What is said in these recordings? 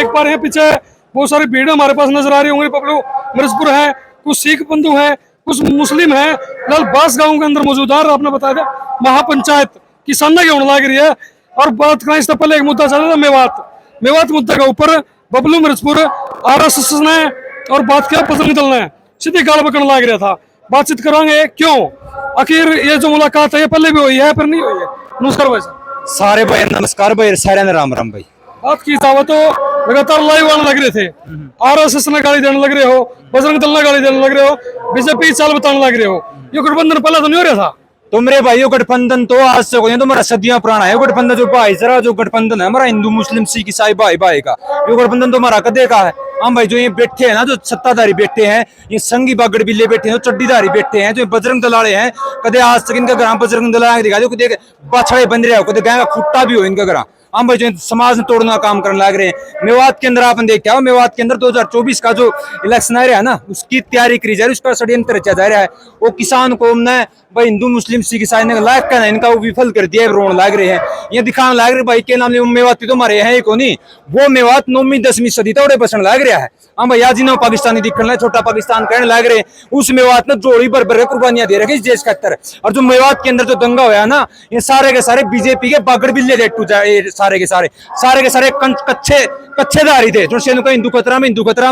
देख पा रहे हैं पीछे बहुत सारी भीड़ हमारे पास नजर आ रही होंगी। पब्लू मिर्जपुर है, कुछ सिख बंधु है, कुछ मुस्लिम है। फिलहाल बास गांव के अंदर मौजूद है। आपने बताया था महापंचायत किसाना की होने लग रही है। और बात करें इससे पहले एक मुद्दा चल रहा था मेवात मुद्दे के ऊपर बबलू मिर्जपुर RSS ने और बात किया बजरंग दल ने सीधी गाल बकने लग रहा था। बातचीत करांगे क्यों आखिर ये जो मुलाकात है ये पहले भी हुई है फिर नहीं हुई है। नमस्कार भाई साहब। सारे भाई नमस्कार भाई, सारे ने राम राम भाई। बात की जाए तो लगातार लाइव आने लग रहे थे। RSS ने गाली देने लग रहे हो, बजरंग दल ने गाली देने लग रहे हो, बीजेपी चाल बताने लग रहे हो। ये गठबंधन पहले तो नहीं हो रहा था। तुमरे भाइयों गठबंधन तो आज से कोई तुम्हारा सदियां पुराना है। गठबंधन जो भाईचारा जो गठबंधन है हमारा हिंदू मुस्लिम सिख ईसाई भाई भाई का, ये गठबंधन तो हमारा कदे का है। हम भाई जो ये बैठे हैं ना, जो सत्ताधारी बैठे हैं, ये संगी बागड़ बिल्ले बैठे हैं, जो चड्डीधारी बैठे हैं, जो बजरंग दल वाले हैं, कदे आज तक इनका ग्राम बजरंग दल दिखा दो, कदे बछड़े बन रहे हो, कदे गाय का खुट्टा भी हो इनका ग्राम। हम भाई जो समाज में तोड़ना काम करने लग रहे हैं। मेवात के अंदर आपने देखा हो, मेवात के अंदर 2024 का जो इलेक्शन आ रहा है ना, उसकी तैयारी करी जा रही है, उसका षड्यंत्र रचा जा रहा है। वो किसान को ने भाई हिंदू मुस्लिम सिख ईसाई ने लायक का इनका वो विफल कर दिया है, रोन लाग रहे हैं, ये दिखाने लाग रहे भाई के नाम मेवाती तो हमारे है को नहीं, वो मेवात 9वीं 10वीं सदी तक बसने लग रहा है। हम भैया जी ने पाकिस्तानी दिखने छोटा पाकिस्तान कहने लग रहे हैं। उस मेवात ने जोड़ी भर भर कुर्बानियां दे रखी इस देश के अंदर। और जो मेवात के अंदर जो दंगा हुआ ना, ये सारे के सारे बीजेपी के बागड़ बिल्ले रेटू जाए, सारे के सारे कच्चेदारी थे जो सेनु का हिंदू खतरा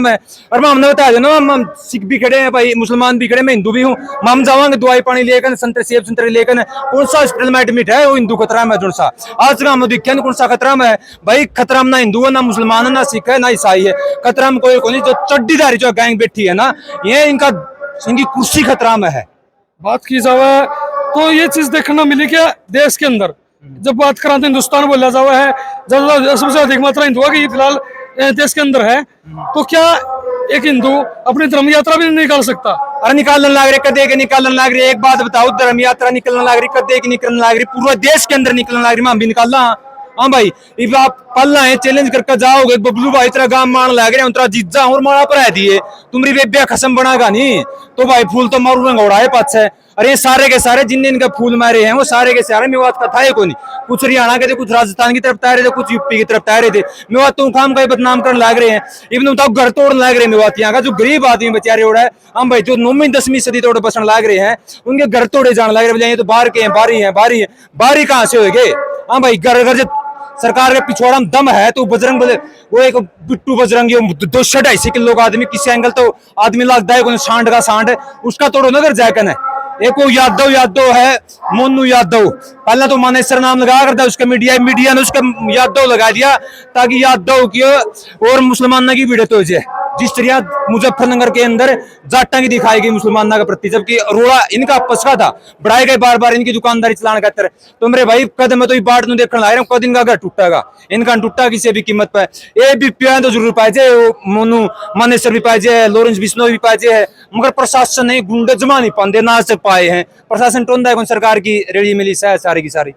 में और हमने बताया ना, हम सिख भी खड़े हैं भाई, मुसलमान भी खड़े, मैं हिंदू भी हूँ। हम जावांगे दवाई पानी लेकर संतरे सेब संतरे लेकर, कौन सा हॉस्पिटल में एडमिट है वो हिंदू खतरा में। जो सा आज का हम दिखे कौन सा खतरा में है भाई, खतरा में ना हिंदू है, ना मुसलमान है, ना सिख है, ना ईसाई है। खतरा में कोई जो चड्डीधारी जो गैंग बैठी है ना, ये इनकी कुर्सी खतरा में है। बात की जाए तो ये चीज देखना मिली क्या देश के अंदर, जब बात करा तो हिंदुस्तान बोला जावा है, सबसे अधिक मात्रा हिंदुओं की फिलहाल देश के अंदर है। तो क्या एक हिंदू अपनी धर्म यात्रा भी नहीं निकाल सकता? अरे निकालने लग रहे, कदे के निकालने लग रही। एक बात बताओ, धर्म यात्रा निकलने लग रही, कदे की निकलने लग रही, पूरा देश के अंदर निकलने लग रही। हम भी निकालना। हाँ भाई, इब आप पल है चैलेंज करके जाओगे, बबलू भाई तेरा गांव मान लग रहे तेरा जीजा और मारा पर दिए, तुम्हारी बेबिया खसम बनागा नहीं तो भाई फूल तो मारू घोड़ा है पास है। अरे सारे के सारे जिनने इनका फूल मारे हैं वो सारे के सारे मेवात का था ही कोई नहीं। कुछ हरियाणा के थे, कुछ राजस्थान की तरफ तैयार थे, कुछ यूपी की तरफ तैयार थे। मेवात तो खाम का बदनाम करने लग रहे हैं। इवन बताओ घर तोड़ने लग रहे हैं मेवात यहाँ का, जो गरीब आदमी बेचारे उड़ा है। हम भाई जो 9वीं 10वीं सदी तोड़ बसने लग रहे हैं, उनके घर तोड़े जाने लग रहे हैं। तो बाहर के हैं, बारी कहाँ से होगे? हाँ भाई घर सरकार के पिछवाड़ा में दम है तो बजरंग वो एक बिट्टू बजरंगी 200-250 किलो का आदमी, किसी एंगल तो आदमी लगता है सांड का सांड है, उसका तोड़ो नगर जाकर है। एक वो यादव है, मोनू यादव, पहले तो मानेसर नाम लगा करता उसका, मीडिया ने उसका यादव लगा दिया ताकि यादव की और मुसलमाना की भिड़त हो जाए। जिस तरह मुजफ्फरनगर के अंदर जाटा की दिखाई गई मुसलमाना के प्रति, जबकि रोड़ा इनका आपस का था, बढ़ाए गए बार बार इनकी दुकानदारी चलाने का तरह। तो मेरे भाई कदम तो बाट में देखने लग कद इनका घर टूटेगा, इनका टूटा किसी भी कीमत पर। ये भी प्यार तो जरूर पाए जाए, मोनू मानेसर भी पाए जाए, लॉरेंस बिश्नोई भी पाए जाए, मगर प्रशासन नहीं, गुंडे जमा नहीं पाते, ना से पाए हैं। प्रशासन टोंदा है सरकार की रेडी मिली है सारी की सारी।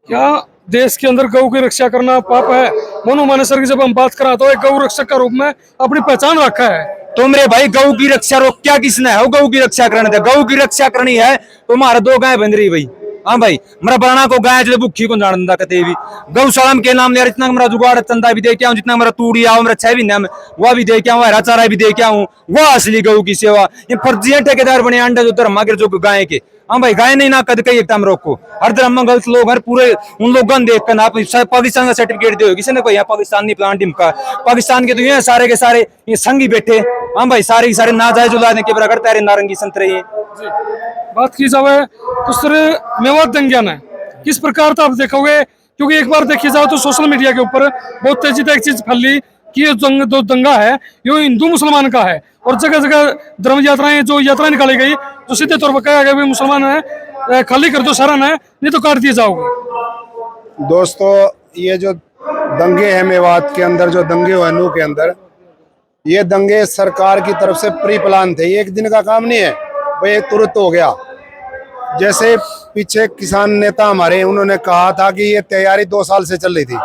क्या देश के अंदर गौ की रक्षा करना पाप है? मोनू मानेसर की जब हम बात करा तो एक गौ रक्षक के रूप में अपनी पहचान रखा है। तो मेरे भाई गौ की रक्षा रोक क्या किसने है? वो गौ की रक्षा करने थे, गौ की रक्षा करनी है तो हमारा 2 गाय बन रही भाई। हाँ भाई, मेरा बनाना को गाय जो भूखी को जान दिंदा कते भी गौशाला के नाम ले, इतना मेरा जुगाड़ चंदा भी दे के आऊं, जितना मेरा तूड़ी आओ मेरा छह भी नाम वह भी दे के आऊं, हरा चारा भी दे के आऊं, वह असली गौ की सेवा। ये फर्जी ठेकेदार बने अंडा जो धर्म के जो गाय के। हाँ भाई, गाय नहीं ना कद कई एकदम रोको, हर धर्म में गलत लोग हर पूरे उन लोगों देख कर आप पाकिस्तान का सर्टिफिकेट दे किसी ने कोई यहाँ पाकिस्तान नहीं प्लान टीम का, पाकिस्तान के तो ये सारे के सारे ये संगी बैठे। हाँ भाई, सारे सारे नाजायज उलाने के बराबर तारे नारंगी संतरे ये। बात की जाए तो सर मेवात दंगा है किस प्रकार था आप देखोगे? क्योंकि एक बार देखी जाए तो सोशल मीडिया के ऊपर बहुत तेजी से एक चीज फैली कि ये जो दंगा है ये हिंदू मुसलमान का है, और जगह जगह धर्म यात्राएं जो यात्रा निकाली गई तो सीधे तौर पर कहा गया मुसलमान है खाली कर दो शरण है, नहीं तो काट दिए जाओगे। दोस्तों, ये जो दंगे हैं मेवात के अंदर, जो दंगे हुए नू के अंदर, ये दंगे सरकार की तरफ से प्री प्लान थे। ये एक दिन का काम नहीं है भाई, तुरंत हो गया। जैसे पीछे किसान नेता हमारे, उन्होंने कहा था कि ये तैयारी 2 साल से चल रही थी,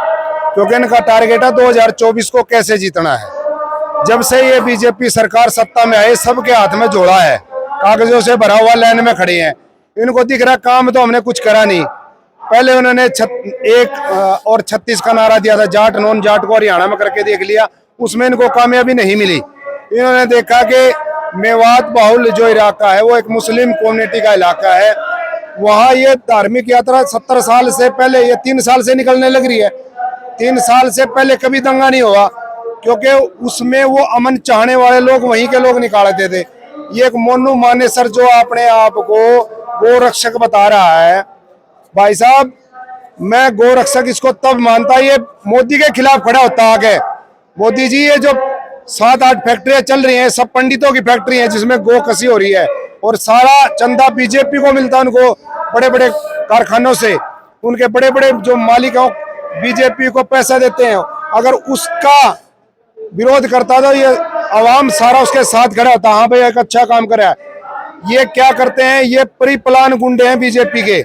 क्योंकि इनका टारगेट है 2024 को कैसे जीतना है। जब से ये बीजेपी सरकार सत्ता में आई, सबके हाथ में झोला है, कागजों से भरा हुआ लाइन में खड़े हैं। इनको दिख रहा काम तो हमने कुछ करा नहीं। पहले उन्होंने 1 और 36 का नारा दिया था, जाट नॉन जाट को हरियाणा में करके देख लिया, उसमें इनको कामयाबी नहीं मिली। इन्होंने देखा कि मेवात बाहुल जो इलाका है वो एक मुस्लिम कम्युनिटी का इलाका है, वहाँ ये धार्मिक यात्रा 70 साल से पहले, ये 3 साल से निकलने लग रही है। 3 साल से पहले कभी दंगा नहीं हुआ, क्योंकि उसमें वो अमन चाहने वाले लोग वहीं के लोग निकालते थे। ये एक मोनू मानेसर जो अपने आप को गोरक्षक बता रहा है, भाई साहब मैं गोरक्षक इसको तब मानता ये मोदी के खिलाफ खड़ा होता आगे। मोदी जी ये जो 7-8 फैक्ट्रियां चल रही हैं सब पंडितों की फैक्ट्री हैं जिसमें गो कसी हो रही है, और सारा चंदा बीजेपी को मिलता है, उनको बड़े बड़े कारखानों से, उनके बड़े बड़े जो मालिक हैं बीजेपी को पैसा देते हैं। अगर उसका विरोध करता तो ये आवाम सारा उसके साथ खड़ा होता, हाँ भाई एक अच्छा काम करा है। ये क्या करते हैं, ये प्री प्लान गुंडे हैं बीजेपी के,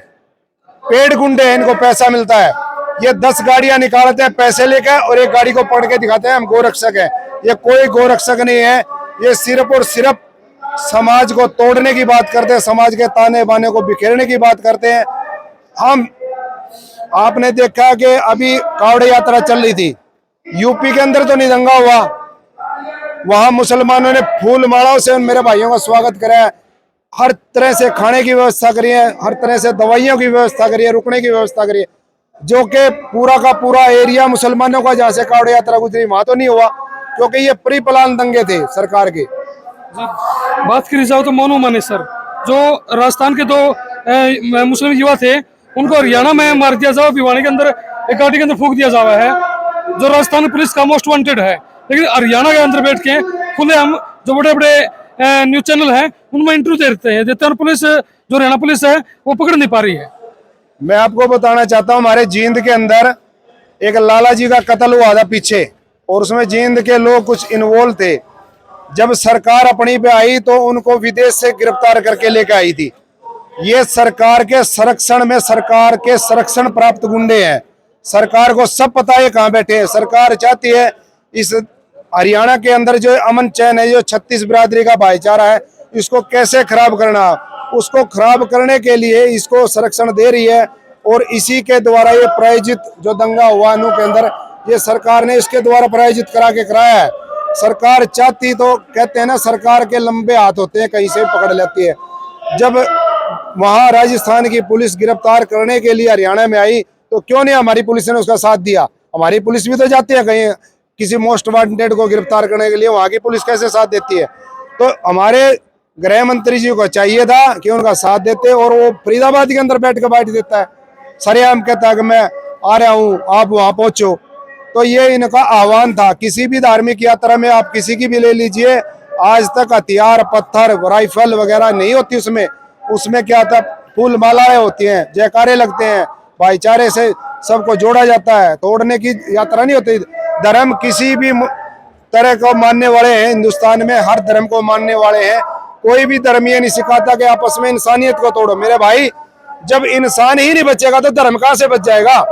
पेड गुंडे हैं, इनको पैसा मिलता है। ये 10 गाड़ियां निकालते हैं पैसे लेकर और एक गाड़ी को पढ़ के दिखाते हैं हम गोरक्षक हैं। ये कोई गोरक्षक नहीं है, ये सिर्फ और सिर्फ समाज को तोड़ने की बात करते हैं, समाज के ताने बाने को बिखेरने की बात करते हैं। हम आपने देखा कि अभी कावड़ यात्रा चल रही थी, यूपी के अंदर तो नहीं दंगा हुआ, वहां मुसलमानों ने फूल मालाओं से मेरे भाइयों का स्वागत कराया, हर तरह से खाने की व्यवस्था करी है, हर तरह से दवाइयों की व्यवस्था करी है, रुकने की व्यवस्था करी है, जो कि पूरा का पूरा एरिया मुसलमानों का जहाँ से कावड़ यात्रा गुजरी वहां तो नहीं हुआ, क्योंकि ये प्री प्लान दंगे थे सरकार के। बात करी जाओ तो मोनू मानेसर जो राजस्थान के 2 मुस्लिम युवा थे, उनको हरियाणा में मार दिया जाओ, भिवानी के अंदर एक गाड़ी के अंदर फूंक दिया जावा है, जो राजस्थान पुलिस का मोस्ट वांटेड है, लेकिन हरियाणा के अंदर बैठ के खुले हम जो बड़े बड़े न्यूज चैनल हैं उनमें इंटरव्यू देते हैं और पुलिस जो हरियाणा पुलिस है वो पकड़ नहीं पा रही है। मैं आपको बताना चाहता हूँ, हमारे जींद के अंदर एक लाला जी का कत्ल हुआ था पीछे, और उसमें जींद के लोग कुछ इन्वॉल्व थे। जब सरकार अपनी पे आई तो उनको विदेश से गिरफ्तार करके लेके आई थी। ये सरकार के संरक्षण में, सरकार के संरक्षण प्राप्त गुंडे हैं। सरकार को सब पता है कहाँ बैठे हैं। सरकार चाहती है इस हरियाणा के अंदर जो अमन चैन है, जो 36 बिरादरी का भाईचारा है, इसको कैसे खराब करना, उसको खराब करने के लिए इसको संरक्षण दे रही है। और इसी के द्वारा ये प्रायोजित जो दंगा हुआ नू के अंदर, ये सरकार ने इसके द्वारा प्रायोजित करा के कराया है। सरकार चाहती तो, कहते हैं ना सरकार के लंबे हाथ होते हैं, कहीं से पकड़ लेती है। जब वहां राजस्थान की पुलिस गिरफ्तार करने के लिए हरियाणा में आई तो क्यों नहीं हमारी पुलिस ने उसका साथ दिया। हमारी पुलिस भी तो जाती है कहीं किसी मोस्ट वांटेड को गिरफ्तार करने के लिए, वहां की पुलिस कैसे साथ देती है। तो हमारे गृह मंत्री जी को चाहिए था कि उनका साथ देते, और वो फरीदाबाद के अंदर बैठ कर देता है, सरेआम कहता है कि मैं आ रहा हूँ आप वहां पहुंचो। तो ये इनका आह्वान था। किसी भी धार्मिक यात्रा में आप किसी की भी ले लीजिए, आज तक हथियार, पत्थर, राइफल वगैरह नहीं होती उसमें। उसमें क्या होता है, फूल मालाएं होती हैं, जयकारे लगते हैं, भाईचारे से सबको जोड़ा जाता है, तोड़ने की यात्रा नहीं होती। धर्म किसी भी तरह को मानने वाले हैं, हिंदुस्तान में हर धर्म को मानने वाले हैं। कोई भी धर्म ये नहीं सिखाता कि आपस में इंसानियत को तोड़ो। मेरे भाई, जब इंसान ही नहीं बचेगा तो धर्म कहाँ से बच जाएगा।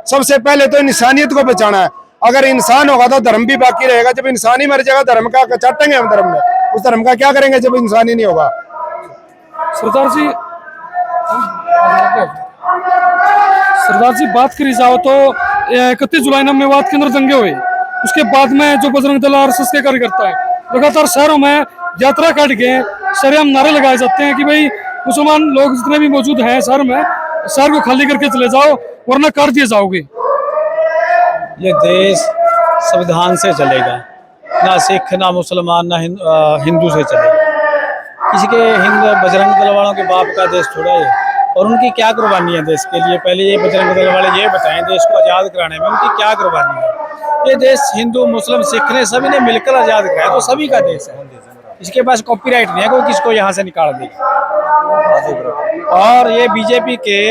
सबसे पहले तो इंसानियत को बचाना है। अगर इंसान होगा तो धर्म भी बाकी रहेगा। जब इंसान ही मर जाएगा, धर्म का चाटेंगे हम धर्म में, उस धर्म का क्या करेंगे जब इंसान ही नहीं होगा। सरदार जी बात करी जाओ तो 31 जुलाई में मेवात के अंदर दंगे हुए, उसके बाद में जो बजरंग दल आरएसएस के कार्यकर्ता है लगातार शहरों में यात्रा काट के सरेआम नारे लगाए जाते हैं कि भाई मुसलमान लोग जितने भी मौजूद हैं शहर में, शहर को खाली करके चले जाओ वरना काट दिए जाओगे। ये देश संविधान से चलेगा, ना सिख ना मुसलमान ना हिंदू से चलेगा। किसी के हिंदू बजरंग दल वालों के बाप का देश थोड़ा है। और उनकी क्या कुर्बानी है देश के लिए, पहले ये बजरंग दल वाले ये बताएं देश को आज़ाद कराने में उनकी क्या कुर्बानी है। ये देश हिंदू मुस्लिम सिख ने सभी ने मिलकर आज़ाद कराया, तो सभी का देश है। इसके पास कॉपीराइट नहीं है कोई किसको यहाँ से निकाल देगा। और ये बीजेपी के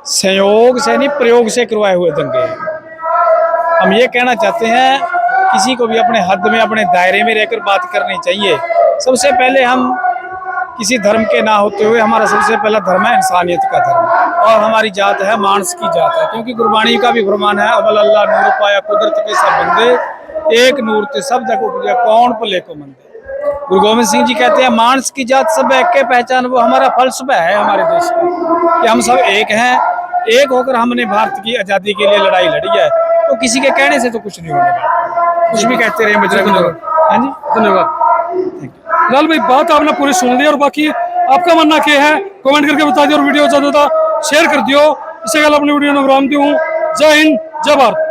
सहयोग से नहीं, प्रयोग से करवाए हुए दंगे हैं। हम ये कहना चाहते हैं किसी को भी अपने हद में, अपने दायरे में रहकर बात करनी चाहिए। सबसे पहले हम किसी धर्म के ना होते हुए, हमारा सबसे पहला धर्म है इंसानियत का धर्म, और हमारी जात है मानस की जात है। क्योंकि गुरबाणी का भी फरमान है, अवल अल्लाह नूर पाया कुदरत के सब बंदे, एक नूर ते सब जग उपजा कौन भले को मंदे। गुरु गोविंद सिंह जी कहते हैं मानस की जात सब एक के पहचान। वो हमारा फलसफा है हमारे देश का कि हम सब एक हैं। एक होकर हमने भारत की आज़ादी के लिए लड़ाई लड़ी है। तो किसी के कहने से तो कुछ नहीं होने वाला, कुछ भी कहते रहे बजरंग दल। हाँ जी, धन्यवाद। लाल भाई बात आपने पूरी सुन ली और बाकी आपका मानना क्या है कमेंट करके बता दियो और वीडियो ज्यादा शेयर कर दियो। इससे कल अपनी वीडियो में विराम दूं। जय हिंद, जय भारत।